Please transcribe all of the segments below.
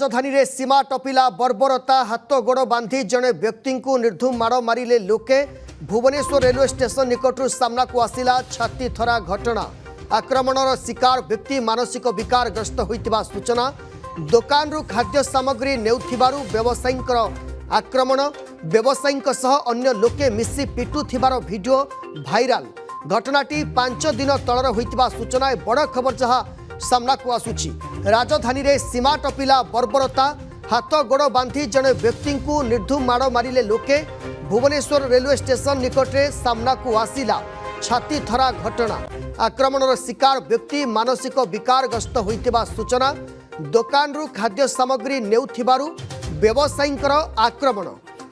राजधानी रे सीमा टपिला बर्बरता हाथ गोड़ बांधी जड़े व्यक्ति को निर्धूम माड़ मारे लोके भुवनेश्वर रेलवे स्टेशन निकटू सामना को आसिला छाती थरा घटना आक्रमणर शिकार व्यक्ति मानसिक विकार ग्रस्त होइतिबा सूचना दुकान रु खाद्य सामग्री नेउथिबारु व्यवसायींकर आक्रमण व्यवसायींक सह अन्य लोके मिसी पिटुथिबार वीडियो भाइराल घटनाटी 5 दिन तलर होइतिबा सूचना बड़ खबर जहाँ सामना को आसुची राजधानी रे सीमा टपिला बर्बरता हाथ गोड़ बांधी जड़े व्यक्ति को निर्धूम माड़ मारे लोके भुवनेश्वर रेलवे स्टेशन निकटरे सामना को आसिला छाती थरा घटना आक्रमणर शिकार व्यक्ति मानसिक विकार ग्रस्त होइतिबा सूचना दुकान रु खाद्य सामग्री नेउथिबारु व्यवसायींकर आक्रमण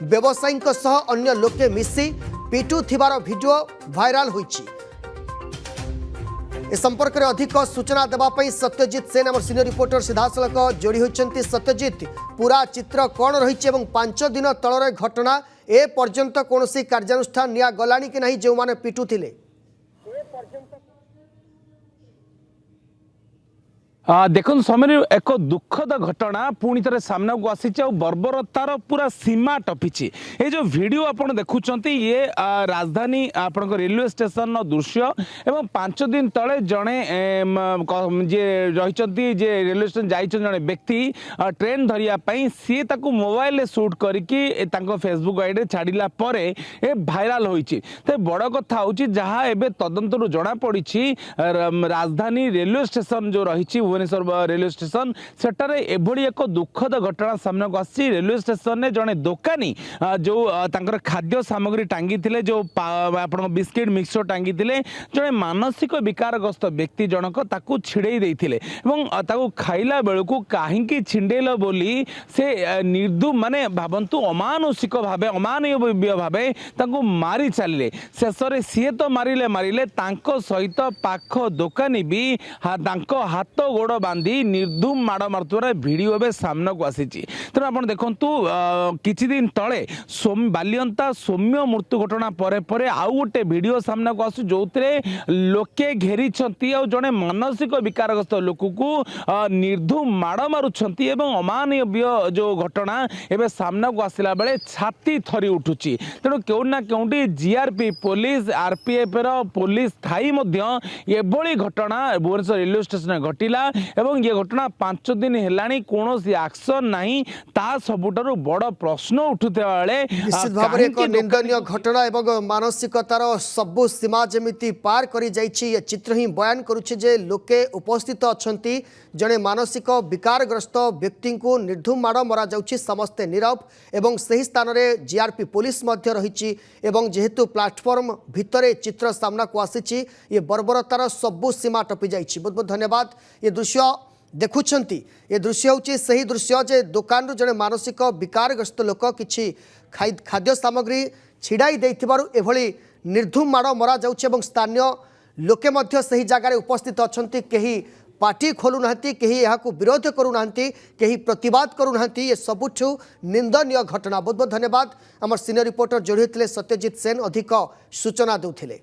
व्यवसायींक सह अन्य लोके मिसी पिटुथिबार वीडियो भाइराल होइछि। ए संपर्क में अधिक सूचना देवाई सत्यजित सेन आम सीनियर रिपोर्टर सीधासलख जोड़ी होती। सत्यजित पूरा चित्र कौन रही 5 दिन तलर घटना ए पर्यंत कौन कार्यानुष्ठान निया गलानी कि नहीं जो माने पिटुथिले देखो समय एक दुखद घटना पुणी थे सामना को आसी बर्बरतार पूरा सीमा टपिची ये जो वीडियो आपन देखुंत ये राजधानी आपण रेलवे स्टेशन दृश्य एवं 5 दिन तले जड़े जे रही रेलवे स्टेशन जाइए जड़े व्यक्ति ट्रेन धरिया सी ताकू मोबाइल शूट करके फेसबुक आईडी छाड़ा पर ए भाइराल होइछि। तो बड़ कथा हूँ जहाँ एवं तदंतर जना पड़ी राजधानी रेलवे स्टेशन जो रही भुवनेश्वर रेलवे स्टेशन सेटारे एभली एक दुखद घटना सामना को आसी। रेलवे स्टेशन ने जड़े दोकानी जो तांकर खाद्य सामग्री टांगी थिले जो आपण बिस्किट मिक्सचर टांगी थिले जड़े मानसिक विकारग्रस्त व्यक्ति जनक ताकू छिड़े देथिले एवं ताकू खाइला बेलू काहींकी छिंडेल बोली से निर्धूम माने भावंतु अमानुषिक भावे अमानवीय भावे ताकू मारी चलिले शेष सी तो मारिले तांको सहित पाख दोकानी भी तांको हाथ गोड़ बांधी निर्धूम माड़ मारुवा वीडियो ए सामना को आसी। तेणु आप देखु किछि दिन तले बालियंता सौम्य मृत्यु घटना पर आउ गोटे वीडियो सामना को आसु जो लोके घेरी जड़े मानसिक विकारग्रस्त लोक को निर्धूम माड़ मारुंट एवं अमानवीय जो घटना एवं सामना को आसला बेले छाती थरी उठुची। तेणु केउना केउंटी जीआरपी पुलिस आरपीएफ पुलिस थाई एभली घटना भुवनेश्वर रेलवे स्टेशन घटिला एवं ये घटना 5 दिन हेलानी कौन एक्शन नहीं ता सबुठारु बड़ प्रश्न उठुवा बेले निश्चित भाव में एक निंदनीय घटना एवं मानसिकतार सबु सीमा जमिति पार करी जाइछि। ये चित्र ही बयान करुछि जे लोके उपस्थित अछंती जड़े मानसिक विकारग्रस्त व्यक्ति को निर्धूम माड़ मरा जाउछि समस्ते नीरव एवं सही स्थान में जीआरपी पुलिस मध्य रही एवं जेहेतु प्लाटफॉर्म भितरे चित्र सामना को आसी ये बर्बरतार सबु सीमा टपी जाइछि। बहुत बहुत धन्यवाद। ये दृश्य देखुंट ये दृश्य हूँ सही दृश्य जे दुकान रु जड़े मानसिक विकारग्रस्त लोक किछि खाद्य सामग्री छिड़ाई एभली निर्धूम माड़ मरा जाउछि एवं स्थानीय लोके मध्य सही जगार उपस्थित अछंती कहीं पार्टी खोलु नाहंती कहीं यहां विरोध करू नाहंती कहीं प्रतिवाद करू नाहंती। ये सबुठु निंदनीय घटना। बहुत बहुत धन्यवाद। आम सीनियर रिपोर्टर जोड़ी होते सत्यजित सेन अधिक सूचना देउथिले।